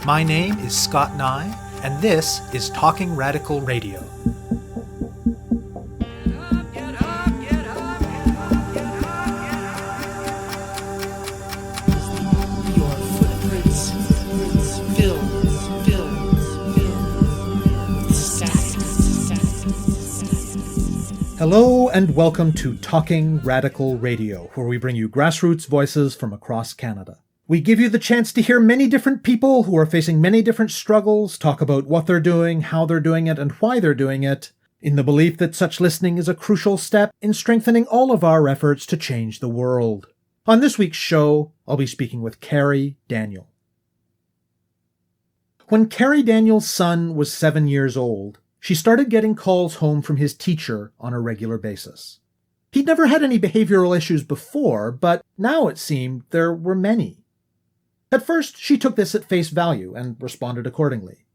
My name is Scott Neigh, and this is Talking Radical Radio. Hello and welcome to Talking Radical Radio, where we bring you grassroots voices from across Canada. We give you the chance to hear many different people who are facing many different struggles, talk about what they're doing, how they're doing it, and why they're doing it, in the belief that such listening is a crucial step in strengthening all of our efforts to change the world. On this week's show, I'll be speaking with Kearie Daniel. When Kearie Daniel's son was 7 years old, she started getting calls home from his teacher on a regular basis. He'd never had any behavioral issues before, but now it seemed there were many. At first, she took this at face value and responded accordingly.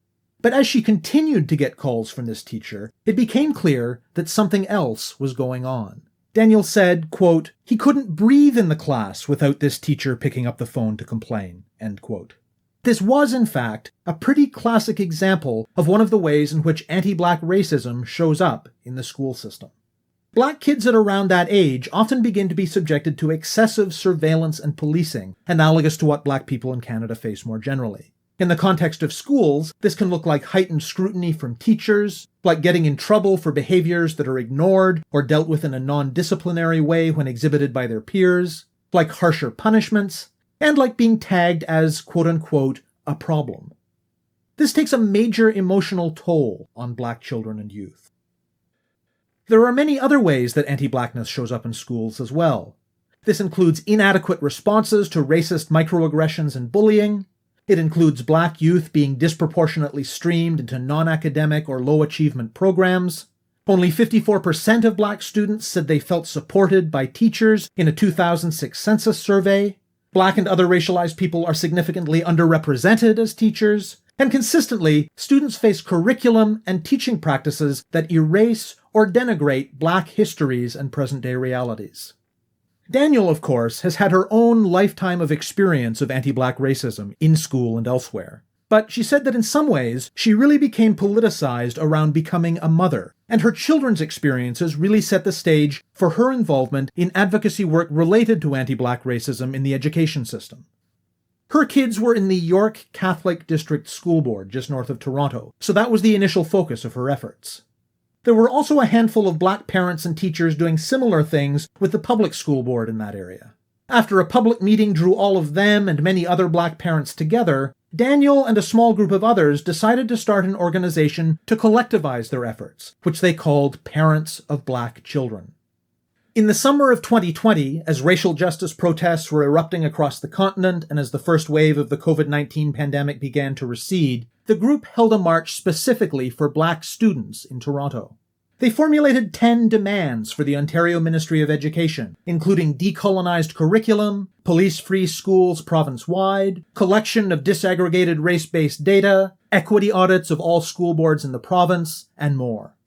But as she continued to get calls from this teacher, it became clear that something else was going on. Daniel said, quote, "He couldn't breathe in the class without this teacher picking up the phone to complain," end quote. This was, in fact, a pretty classic example of one of the ways in which anti-Black racism shows up in the school system. Black kids at around that age often begin to be subjected to excessive surveillance and policing, analogous to what Black people in Canada face more generally. In the context of schools, this can look like heightened scrutiny from teachers, like getting in trouble for behaviors that are ignored or dealt with in a non-disciplinary way when exhibited by their peers, like harsher punishments, and like being tagged as, quote-unquote, a problem. This takes a major emotional toll on Black children and youth. There are many other ways that anti-Blackness shows up in schools as well. This includes inadequate responses to racist microaggressions and bullying. It includes Black youth being disproportionately streamed into non-academic or low-achievement programs. Only 54% of Black students said they felt supported by teachers in a 2006 census survey. Black and other racialized people are significantly underrepresented as teachers. And consistently, students face curriculum and teaching practices that erase or denigrate Black histories and present-day realities. Daniel, of course, has had her own lifetime of experience of anti-Black racism in school and elsewhere. But she said that in some ways, she really became politicized around becoming a mother, and her children's experiences really set the stage for her involvement in advocacy work related to anti-Black racism in the education system. Her kids were in the York Catholic District School Board, just north of Toronto, so that was the initial focus of her efforts. There were also a handful of Black parents and teachers doing similar things with the public school board in that area. After a public meeting drew all of them and many other Black parents together, Daniel and a small group of others decided to start an organization to collectivize their efforts, which they called Parents of Black Children. In the summer of 2020, as racial justice protests were erupting across the continent and as the first wave of the COVID-19 pandemic began to recede, the group held a march specifically for Black students in Toronto. They formulated 10 demands for the Ontario Ministry of Education, including decolonized curriculum, police-free schools province-wide, collection of disaggregated race-based data, equity audits of all school boards in the province, and more.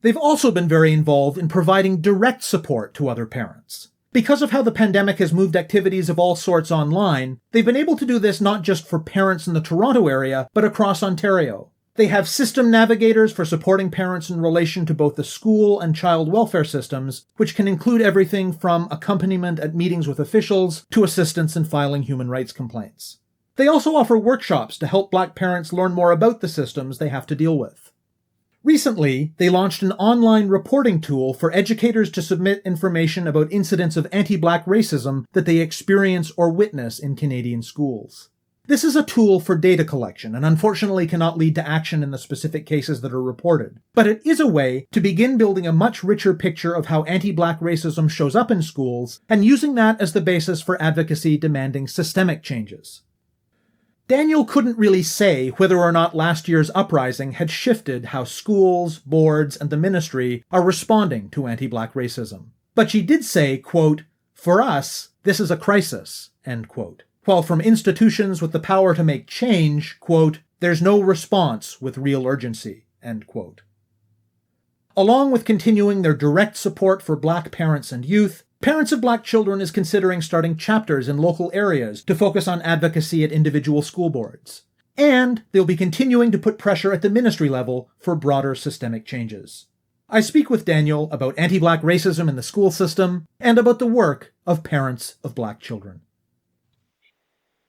They've also been very involved in providing direct support to other parents. Because of how the pandemic has moved activities of all sorts online, they've been able to do this not just for parents in the Toronto area, but across Ontario. They have system navigators for supporting parents in relation to both the school and child welfare systems, which can include everything from accompaniment at meetings with officials to assistance in filing human rights complaints. They also offer workshops to help Black parents learn more about the systems they have to deal with. Recently, they launched an online reporting tool for educators to submit information about incidents of anti-Black racism that they experience or witness in Canadian schools. This is a tool for data collection and unfortunately cannot lead to action in the specific cases that are reported. But it is a way to begin building a much richer picture of how anti-Black racism shows up in schools and using that as the basis for advocacy demanding systemic changes. Daniel couldn't really say whether or not last year's uprising had shifted how schools, boards, and the ministry are responding to anti-Black racism. But she did say, quote, "For us, this is a crisis," end quote. While from institutions with the power to make change, quote, "there's no response with real urgency," end quote. Along with continuing their direct support for Black parents and youth, Parents of Black Children is considering starting chapters in local areas to focus on advocacy at individual school boards. And they'll be continuing to put pressure at the ministry level for broader systemic changes. I speak with Daniel about anti-Black racism in the school system and about the work of parents of Black children.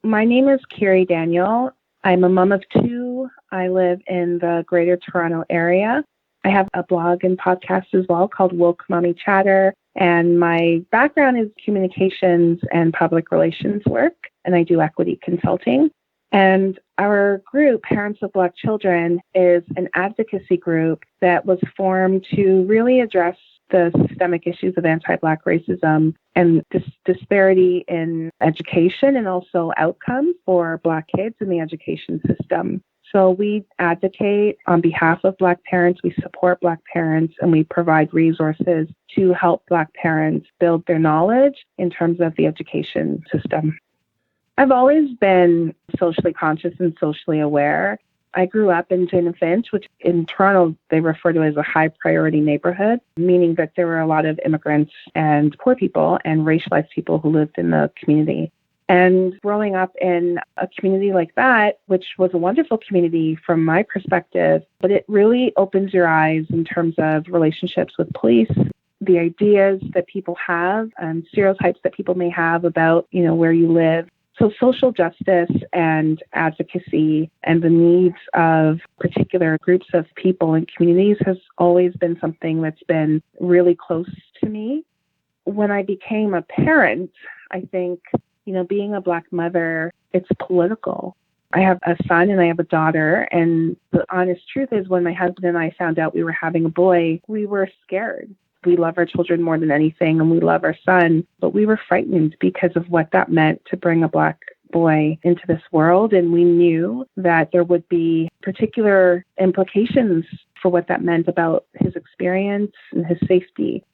My name is Kearie Daniel. I'm a mom of two. I live in the Greater Toronto area. I have a blog and podcast as well called Woke Mommy Chatter. And my background is communications and public relations work, and I do equity consulting. And our group, Parents of Black Children, is an advocacy group that was formed to really address the systemic issues of anti-Black racism and disparity in education and also outcomes for Black kids in the education system. So we advocate on behalf of Black parents, we support Black parents, and we provide resources to help Black parents build their knowledge in terms of the education system. I've always been socially conscious and socially aware. I grew up in Jane and Finch, which in Toronto they refer to as a high priority neighborhood, meaning that there were a lot of immigrants and poor people and racialized people who lived in the community. And growing up in a community like that, which was a wonderful community from my perspective, but it really opens your eyes in terms of relationships with police, the ideas that people have and stereotypes that people may have about, where you live. So social justice and advocacy and the needs of particular groups of people and communities has always been something that's been really close to me. When I became a parent, I think, being a Black mother, it's political. I have a son and I have a daughter. And the honest truth is when my husband and I found out we were having a boy, we were scared. We love our children more than anything and we love our son, but we were frightened because of what that meant to bring a Black boy into this world. And we knew that there would be particular implications for what that meant about his experience and his safety.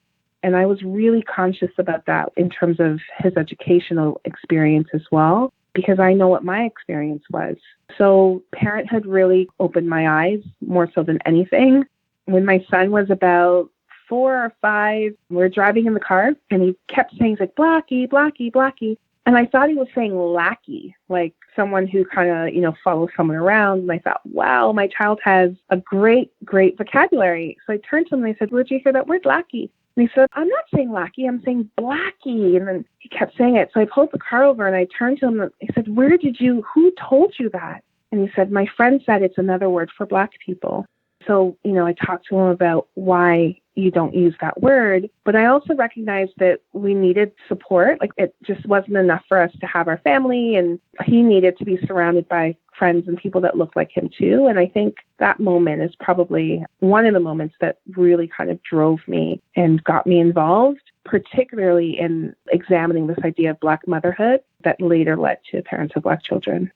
And I was really conscious about that in terms of his educational experience as well, because I know what my experience was. So parenthood really opened my eyes more so than anything. When my son was about 4 or 5, we were driving in the car and he kept saying, he's like, Blackie, Blackie, Blackie. And I thought he was saying lackey, like someone who kind of, follows someone around. And I thought, wow, my child has a great, great vocabulary. So I turned to him and I said, where'd you hear that word lackey? And he said, I'm not saying lackey, I'm saying Blackie. And then he kept saying it. So I pulled the car over and I turned to him and I said, who told you that? And he said, my friend said it's another word for Black people. So, I talked to him about why you don't use that word, but I also recognized that we needed support. Like it just wasn't enough for us to have our family, and he needed to be surrounded by friends and people that looked like him too. And I think that moment is probably one of the moments that really kind of drove me and got me involved, particularly in examining this idea of Black motherhood that later led to Parents of Black Children.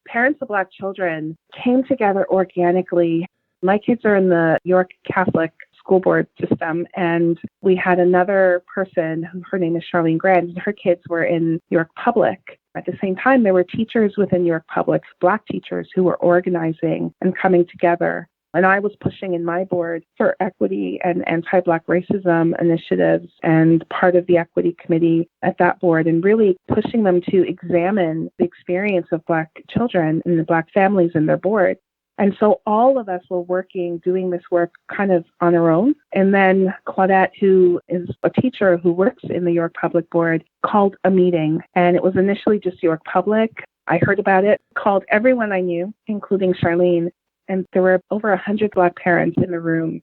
Parents of Black Children came together organically. My kids are in the York Catholic school board system, and we had another person, her name is Charlene Grant, and her kids were in York Public. At the same time, there were teachers within York Public, Black teachers, who were organizing and coming together. And I was pushing in my board for equity and anti-Black racism initiatives and part of the equity committee at that board, and really pushing them to examine the experience of Black children and the Black families in their board. And so all of us were doing this work kind of on our own. And then Claudette, who is a teacher who works in the York Public Board, called a meeting. And it was initially just York Public. I heard about it, called everyone I knew, including Charlene. And there were over 100 Black parents in the room.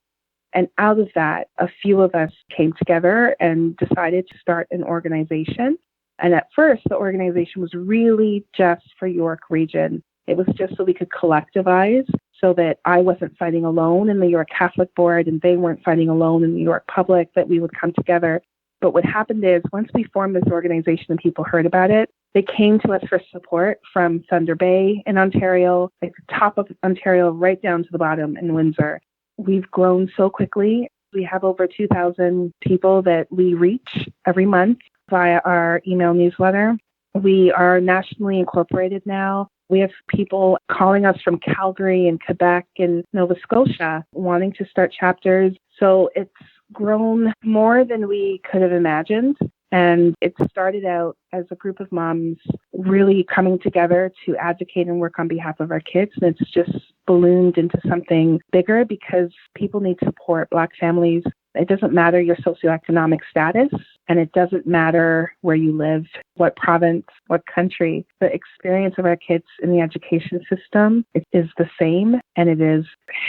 And out of that, a few of us came together and decided to start an organization. And at first, the organization was really just for York Region. It was just so we could collectivize, so that I wasn't fighting alone in the York Catholic Board and they weren't fighting alone in the York Public, that we would come together. But what happened is once we formed this organization and people heard about it, they came to us for support from Thunder Bay in Ontario, like the top of Ontario, right down to the bottom in Windsor. We've grown so quickly. We have over 2,000 people that we reach every month via our email newsletter. We are nationally incorporated now. We have people calling us from Calgary and Quebec and Nova Scotia wanting to start chapters. So it's grown more than we could have imagined. And it started out as a group of moms really coming together to advocate and work on behalf of our kids. And it's just ballooned into something bigger because people need support. Black families, it doesn't matter your socioeconomic status, and it doesn't matter where you live, what province, what country. The experience of our kids in the education system is the same, and it is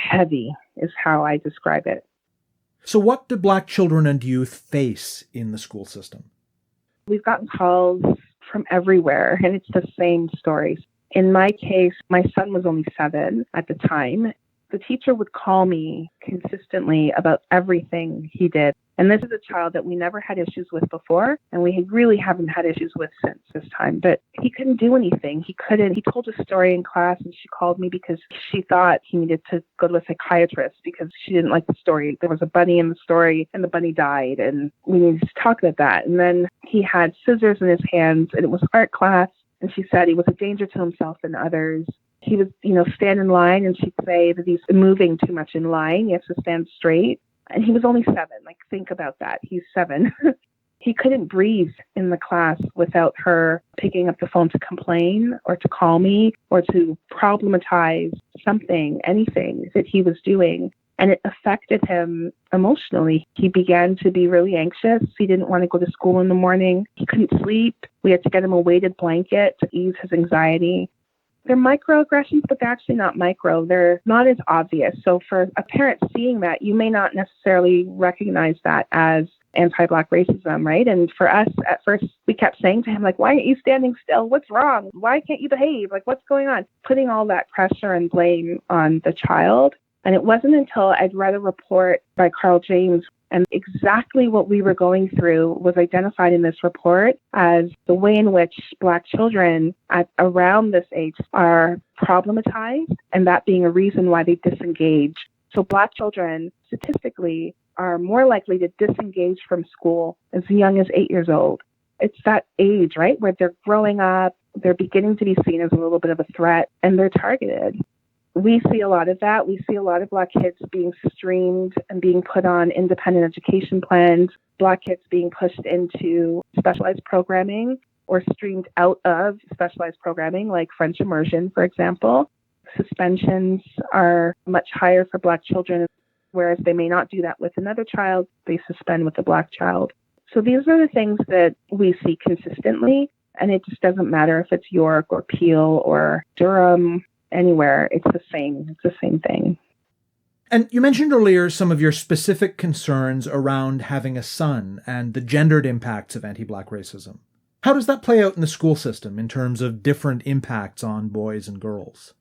heavy, is how I describe it. So what do Black children and youth face in the school system? We've gotten calls from everywhere, and it's the same stories. In my case, my son was only 7 at the time. The teacher would call me consistently about everything he did. And this is a child that we never had issues with before, and we really haven't had issues with since this time. But he couldn't do anything. He couldn't. He told a story in class, and she called me because she thought he needed to go to a psychiatrist because she didn't like the story. There was a bunny in the story, and the bunny died, and we needed to talk about that. And then he had scissors in his hands, and it was art class, and she said he was a danger to himself and others. He would, stand in line, and she'd say that he's moving too much in line. He has to stand straight. And he was only 7. Like, think about that. He's 7. He couldn't breathe in the class without her picking up the phone to complain or to call me or to problematize something, anything that he was doing. And it affected him emotionally. He began to be really anxious. He didn't want to go to school in the morning. He couldn't sleep. We had to get him a weighted blanket to ease his anxiety. They're microaggressions, but they're actually not micro. They're not as obvious. So for a parent seeing that, you may not necessarily recognize that as anti-Black racism, right? And for us, at first, we kept saying to him, like, why aren't you standing still? What's wrong? Why can't you behave? Like, what's going on? Putting all that pressure and blame on the child. And it wasn't until I'd read a report by Carl James, and exactly what we were going through was identified in this report as the way in which Black children at around this age are problematized, and that being a reason why they disengage. So Black children statistically are more likely to disengage from school as young as 8 years old. It's that age, right, where they're growing up, they're beginning to be seen as a little bit of a threat, and they're targeted. We see a lot of that. We see a lot of Black kids being streamed and being put on independent education plans, Black kids being pushed into specialized programming or streamed out of specialized programming, like French immersion, for example. Suspensions are much higher for Black children, whereas they may not do that with another child. They suspend with a Black child. So these are the things that we see consistently, and it just doesn't matter if it's York or Peel or Durham. Anywhere, it's the same thing. And you mentioned earlier some of your specific concerns around having a son and the gendered impacts of anti-Black racism. How does that play out in the school system in terms of different impacts on boys and girls?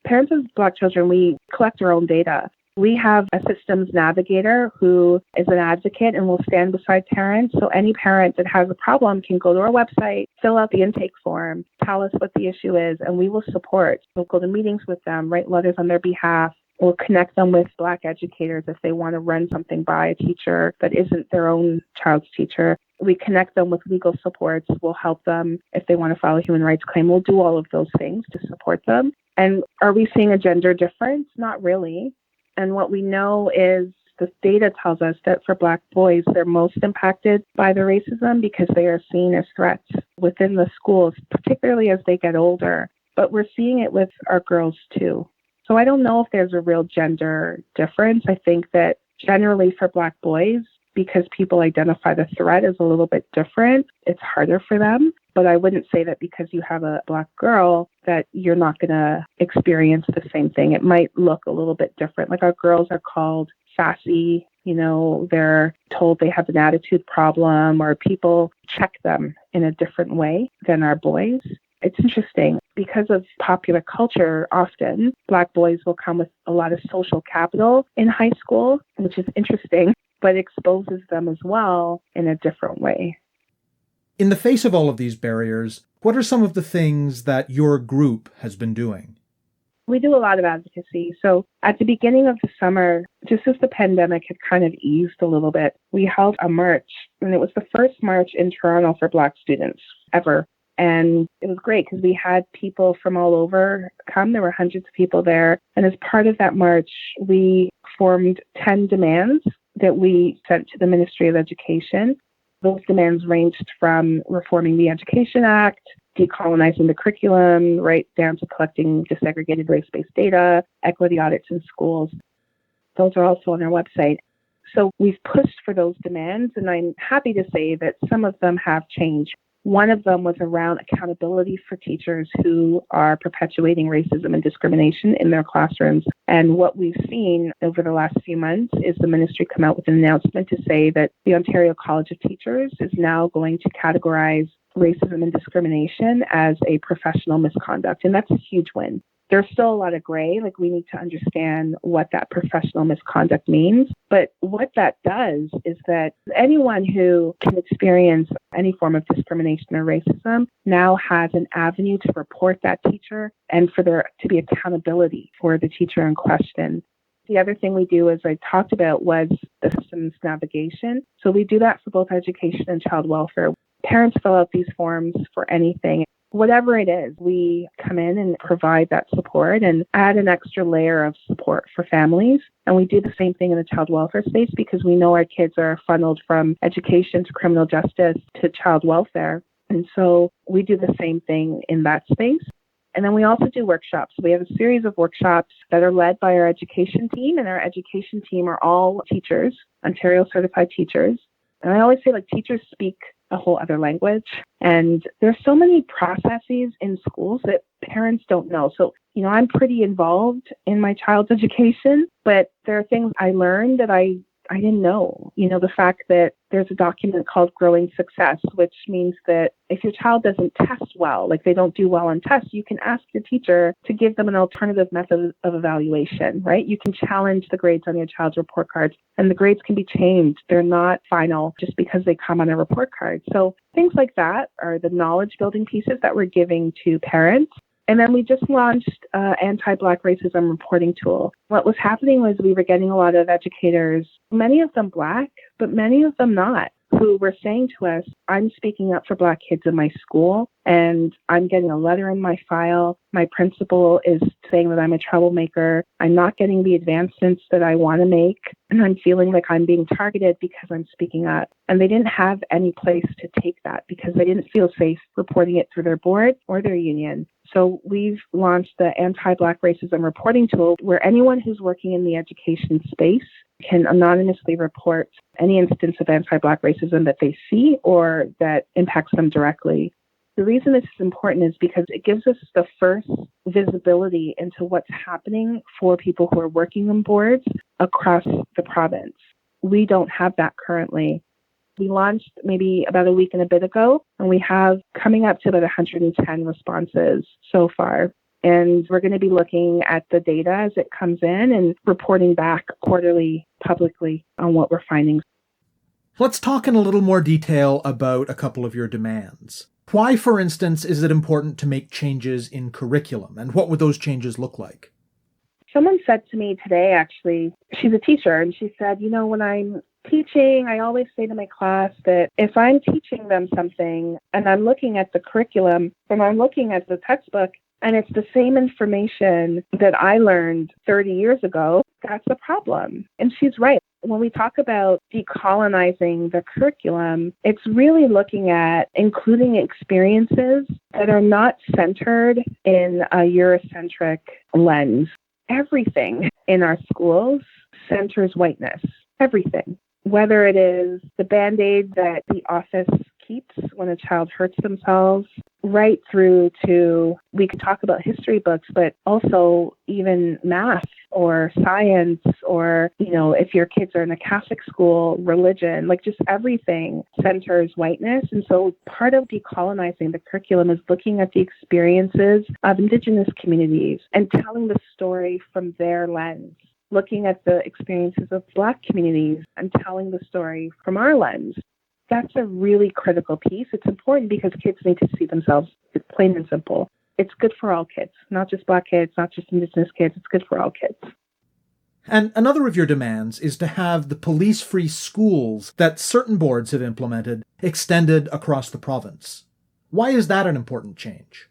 Parents of Black children, we collect our own data. We have a systems navigator who is an advocate and will stand beside parents. So any parent that has a problem can go to our website, fill out the intake form, tell us what the issue is, and we will support. We'll go to meetings with them, write letters on their behalf. We'll connect them with Black educators if they want to run something by a teacher that isn't their own child's teacher. We connect them with legal supports. We'll help them if they want to file a human rights claim. We'll do all of those things to support them. And are we seeing a gender difference? Not really. And what we know is the data tells us that for Black boys, they're most impacted by the racism because they are seen as threats within the schools, particularly as they get older. But we're seeing it with our girls too. So I don't know if there's a real gender difference. I think that generally for Black boys, because people identify the threat as a little bit different, it's harder for them. But I wouldn't say that because you have a Black girl that you're not going to experience the same thing. It might look a little bit different. Like our girls are called sassy, they're told they have an attitude problem, or people check them in a different way than our boys. It's interesting. Because of popular culture, often Black boys will come with a lot of social capital in high school, which is interesting, but exposes them as well in a different way. In the face of all of these barriers, what are some of the things that your group has been doing? We do a lot of advocacy. So at the beginning of the summer, just as the pandemic had kind of eased a little bit, we held a march, and it was the first march in Toronto for Black students ever. And it was great because we had people from all over come. There were hundreds of people there. And as part of that march, we formed 10 demands that we sent to the Ministry of Education. Those demands ranged from reforming the Education Act, decolonizing the curriculum, right down to collecting disaggregated race-based data, equity audits in schools. Those are also on our website. So we've pushed for those demands, and I'm happy to say that some of them have changed. One of them was around accountability for teachers who are perpetuating racism and discrimination in their classrooms. And what we've seen over the last few months is the ministry come out with an announcement to say that the Ontario College of Teachers is now going to categorize racism and discrimination as a professional misconduct. And that's a huge win. There's still a lot of gray, like we need to understand what that professional misconduct means. But what that does is that anyone who can experience any form of discrimination or racism now has an avenue to report that teacher and for there to be accountability for the teacher in question. The other thing we do, as I talked about, was the systems navigation. So we do that for both education and child welfare. Parents fill out these forms for anything. Whatever it is, we come in and provide that support and add an extra layer of support for families. And we do the same thing in the child welfare space because we know our kids are funneled from education to criminal justice to child welfare. And so we do the same thing in that space. And then we also do workshops. We have a series of workshops that are led by our education team, and our education team are all teachers, Ontario certified teachers. And I always say, like, teachers speak a whole other language. And there's so many processes in schools that parents don't know. So, I'm pretty involved in my child's education, but there are things I learned that I didn't know. The fact that there's a document called Growing Success, which means that if your child doesn't test well, like they don't do well on tests, you can ask your teacher to give them an alternative method of evaluation, right? You can challenge the grades on your child's report cards, and the grades can be changed. They're not final just because they come on a report card. So things like that are the knowledge building pieces that we're giving to parents. And then we just launched an anti-Black racism reporting tool. What was happening was we were getting a lot of educators, many of them Black, but many of them not, who were saying to us, I'm speaking up for Black kids in my school, and I'm getting a letter in my file. My principal is saying that I'm a troublemaker. I'm not getting the advancements that I want to make, and I'm feeling like I'm being targeted because I'm speaking up. And they didn't have any place to take that because they didn't feel safe reporting it through their board or their union. So we've launched the anti-Black racism reporting tool where anyone who's working in the education space can anonymously report any instance of anti-Black racism that they see or that impacts them directly. The reason this is important is because it gives us the first visibility into what's happening for people who are working on boards across the province. We don't have that currently. We launched maybe about a week and a bit ago, and we have coming up to about 110 responses so far. And we're going to be looking at the data as it comes in and reporting back quarterly publicly on what we're finding. Let's talk in a little more detail about a couple of your demands. Why, for instance, is it important to make changes in curriculum, and what would those changes look like? Someone said to me today, actually, she's a teacher, and she said, when I'm teaching, I always say to my class that if I'm teaching them something and I'm looking at the curriculum and I'm looking at the textbook and it's the same information that I learned 30 years ago, that's a problem. And she's right. When we talk about decolonizing the curriculum, it's really looking at including experiences that are not centered in a Eurocentric lens. Everything in our schools centers whiteness. Everything. Whether it is the Band-Aid that the office keeps when a child hurts themselves, right through to, we could talk about history books, but also even math or science or, if your kids are in a Catholic school, religion, like just everything centers whiteness. And so part of decolonizing the curriculum is looking at the experiences of Indigenous communities and telling the story from their lens. Looking at the experiences of Black communities and telling the story from our lens. That's a really critical piece. It's important because kids need to see themselves. It's plain and simple. It's good for all kids, not just Black kids, not just Indigenous kids. It's good for all kids. And another of your demands is to have the police-free schools that certain boards have implemented extended across the province. Why is that an important change?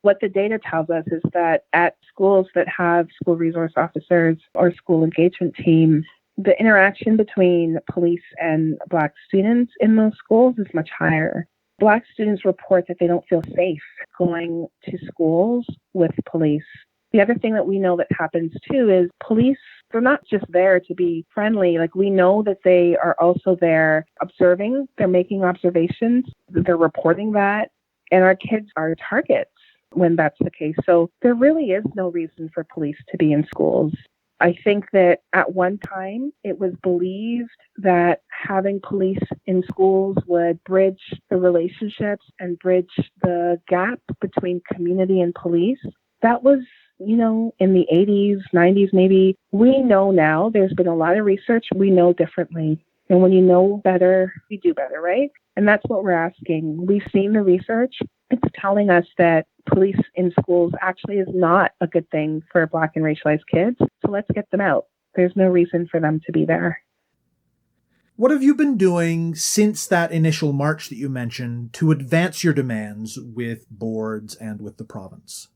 What the data tells us is that at schools that have school resource officers or school engagement teams, the interaction between police and Black students in those schools is much higher. Black students report that they don't feel safe going to schools with police. The other thing that we know that happens too is police, they're not just there to be friendly. Like, we know that they are also there observing, they're making observations, they're reporting that, and our kids are targets when that's the case. So there really is no reason for police to be in schools. I think that at one time it was believed that having police in schools would bridge the relationships and bridge the gap between community and police. That was, in the 80s, 90s maybe. We know now, there's been a lot of research, we know differently. And when you know better, you do better, right? And that's what we're asking. We've seen the research. It's telling us that police in schools actually is not a good thing for Black and racialized kids. So let's get them out. There's no reason for them to be there. What have you been doing since that initial march that you mentioned to advance your demands with boards and with the province?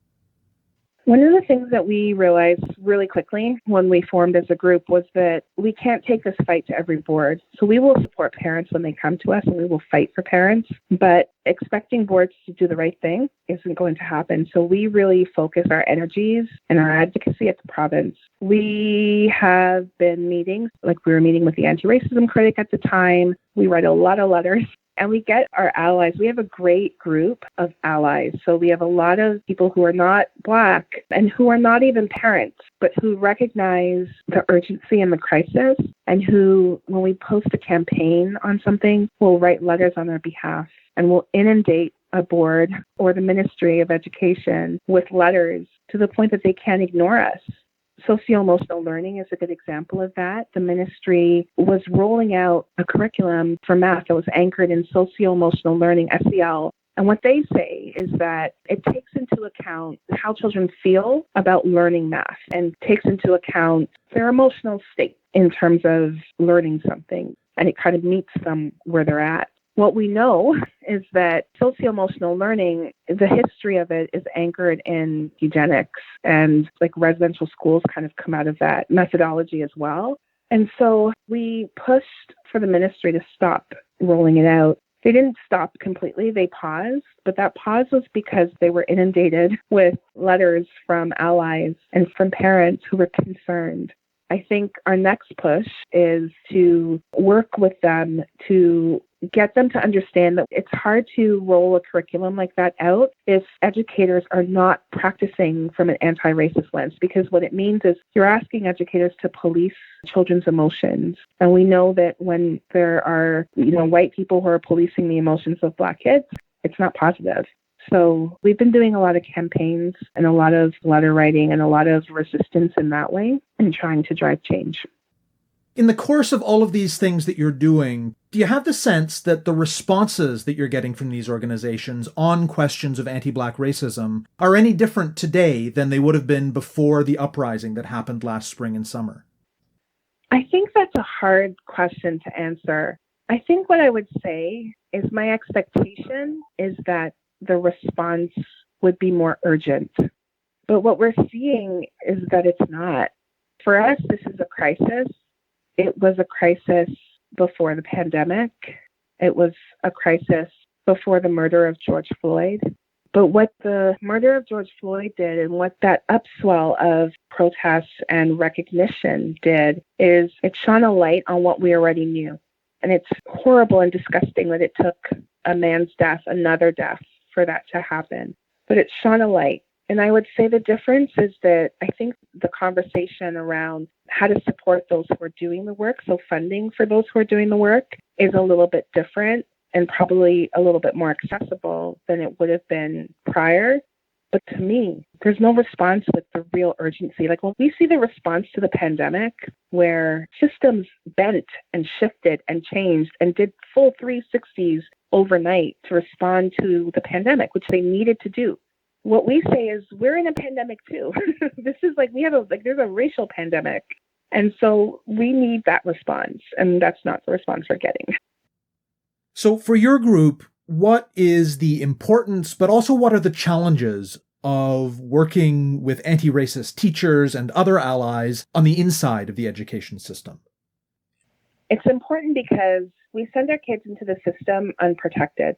One of the things that we realized really quickly when we formed as a group was that we can't take this fight to every board. So we will support parents when they come to us, and we will fight for parents, but expecting boards to do the right thing isn't going to happen. So we really focus our energies and our advocacy at the province. We have been meeting, like we were meeting with the anti-racism critic at the time. We write a lot of letters. And we get our allies. We have a great group of allies. So we have a lot of people who are not Black and who are not even parents, but who recognize the urgency and the crisis, and who, when we post a campaign on something, will write letters on our behalf and will inundate a board or the Ministry of Education with letters to the point that they can't ignore us. Socio-emotional learning is a good example of that. The ministry was rolling out a curriculum for math that was anchored in socio-emotional learning, SEL. And what they say is that it takes into account how children feel about learning math and takes into account their emotional state in terms of learning something. And it kind of meets them where they're at. What we know is that socio-emotional learning, the history of it is anchored in eugenics, and like residential schools kind of come out of that methodology as well. And so we pushed for the ministry to stop rolling it out. They didn't stop completely, they paused, but that pause was because they were inundated with letters from allies and from parents who were concerned. I think our next push is to work with them to get them to understand that it's hard to roll a curriculum like that out if educators are not practicing from an anti-racist lens, because what it means is you're asking educators to police children's emotions. And we know that when there are, white people who are policing the emotions of Black kids, it's not positive. So we've been doing a lot of campaigns and a lot of letter writing and a lot of resistance in that way and trying to drive change. In the course of all of these things that you're doing, do you have the sense that the responses that you're getting from these organizations on questions of anti-Black racism are any different today than they would have been before the uprising that happened last spring and summer? I think that's a hard question to answer. I think what I would say is my expectation is that the response would be more urgent. But what we're seeing is that it's not. For us, this is a crisis. It was a crisis before the pandemic. It was a crisis before the murder of George Floyd. But what the murder of George Floyd did, and what that upswell of protests and recognition did, is it shone a light on what we already knew. And it's horrible and disgusting that it took a man's death, another death, for that to happen. But it shone a light. And I would say the difference is that I think the conversation around how to support those who are doing the work, so funding for those who are doing the work, is a little bit different and probably a little bit more accessible than it would have been prior. But to me, there's no response with the real urgency. Like when we see the response to the pandemic, where systems bent and shifted and changed and did full 360s overnight to respond to the pandemic, which they needed to do. What we say is we're in a pandemic too. This is like there's a racial pandemic. And so we need that response. And that's not the response we're getting. So for your group, what is the importance, but also what are the challenges of working with anti-racist teachers and other allies on the inside of the education system? It's important because we send our kids into the system unprotected.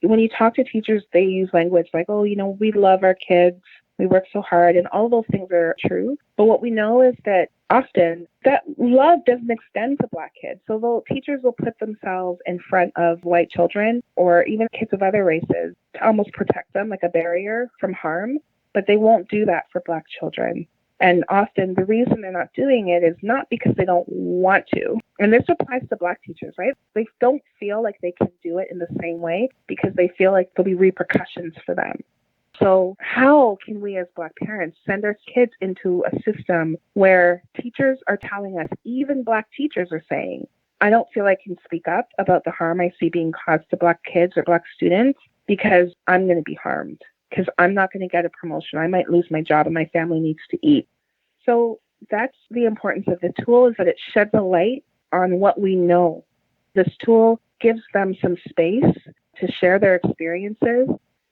When you talk to teachers, they use language like, oh, we love our kids, we work so hard, and all those things are true. But what we know is that often that love doesn't extend to Black kids. So teachers will put themselves in front of white children or even kids of other races to almost protect them like a barrier from harm, but they won't do that for Black children. And often the reason they're not doing it is not because they don't want to. And this applies to Black teachers, right? They don't feel like they can do it in the same way because they feel like there'll be repercussions for them. So how can we as Black parents send our kids into a system where teachers are telling us, even Black teachers are saying, I don't feel I can speak up about the harm I see being caused to Black kids or Black students because I'm going to be harmed, because I'm not going to get a promotion. I might lose my job and my family needs to eat. So that's the importance of the tool, is that it sheds a light on what we know. This tool gives them some space to share their experiences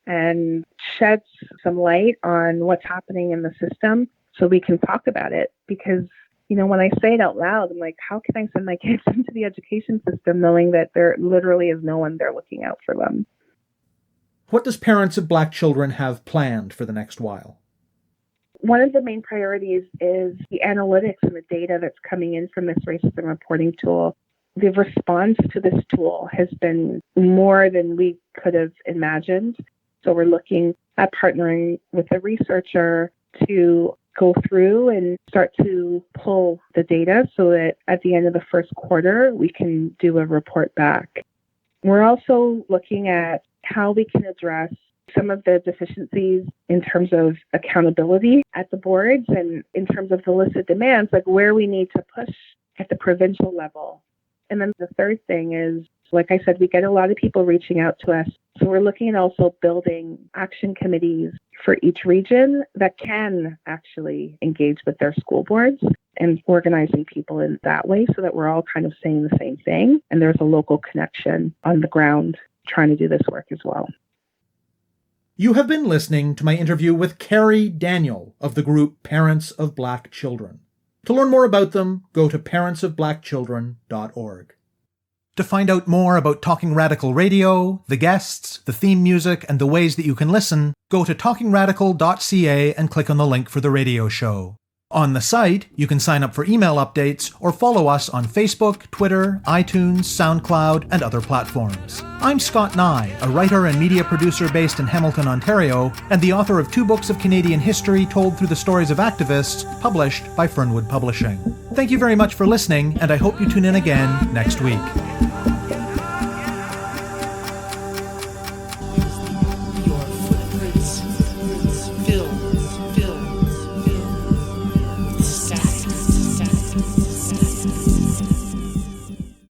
and sheds some light on what's happening in the system so we can talk about it. Because, when I say it out loud, I'm like, how can I send my kids into the education system knowing that there literally is no one there looking out for them? What does parents of Black children have planned for the next while? One of the main priorities is the analytics and the data that's coming in from this racism reporting tool. The response to this tool has been more than we could have imagined. So we're looking at partnering with a researcher to go through and start to pull the data so that at the end of the first quarter, we can do a report back. We're also looking at how we can address some of the deficiencies in terms of accountability at the boards and in terms of the list of demands, like where we need to push at the provincial level. And then the third thing is, like I said, we get a lot of people reaching out to us. So we're looking at also building action committees for each region that can actually engage with their school boards and organizing people in that way so that we're all kind of saying the same thing. And there's a local connection on the ground trying to do this work as well. You have been listening to my interview with Kearie Daniel of the group Parents of Black Children. To learn more about them, go to parentsofblackchildren.org. To find out more about Talking Radical Radio, the guests, the theme music, and the ways that you can listen, go to talkingradical.ca and click on the link for the radio show. On the site, you can sign up for email updates or follow us on Facebook, Twitter, iTunes, SoundCloud, and other platforms. I'm Scott Neigh, a writer and media producer based in Hamilton, Ontario, and the author of 2 books of Canadian history told through the stories of activists, published by Fernwood Publishing. Thank you very much for listening, and I hope you tune in again next week.